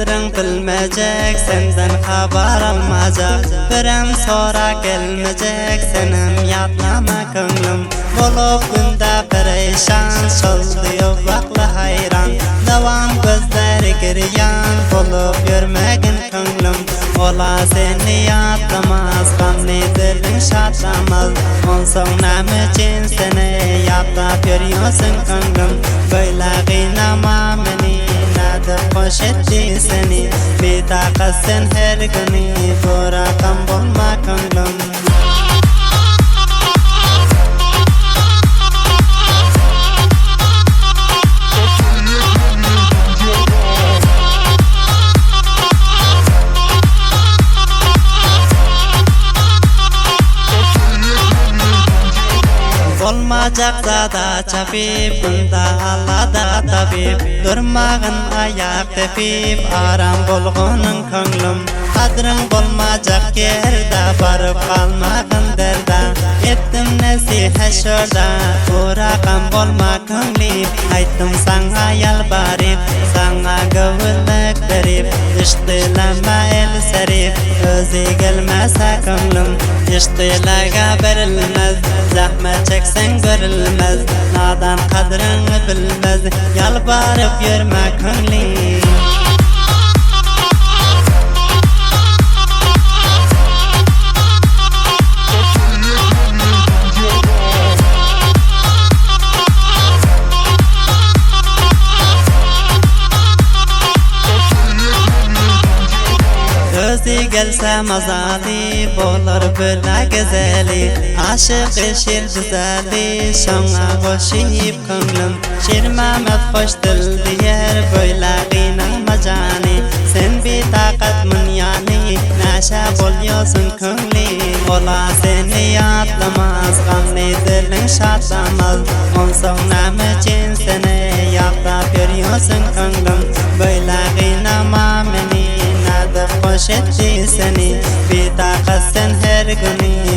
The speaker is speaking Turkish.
kadrin bilmeyecek, senden haber almayacak. Birem sonra gelmeyecek, senim yatlama könglim. Bolup günde perişan, şolduyor vakla hayran. Davam gözleri giryan, bolup yürmegin könglim. Ola seni yatlamaz, gamni dilin şatlamaz. Onson nam için seni yatlap yürüyorsun könglim. Böyle kıynama beni, nadı hoş etti seni. Bir takat sen her günü, bu rakam bulma könglim. Olmayacak zada çapip, bunda Allah'da tabip. Durmağın ayak tepip, aram bulgunun könglim. Kadrin bulmayacak yerde, barıp kalmağın derda. Ettim nesihe şurada, bu rakam bulma könglim. Ayttim sana yalbarip, sana gövüllük verip. İştileme el serip, özü gelmese könglim. İştilaga verilmez, zahmet çeksen görülmez. Nadan kadrini bilmez, yalvarıp yürüme könglim. Özü gelse mazali, bolur böyle güzeli. Aşık şir güzeli, şona hoşip könglim. Şir Mehmet hoş dil diyer, böyle kıynama cani. Sen bir takat yani, neşe buluyorsun könglim. Ola seni yatlamaz, gamni dilin şatlamaz. Onson nam için seni yaktap yürüyorsun könglim. Böyle kıynama beni, hoş etti seni. Bir takat sen her günü,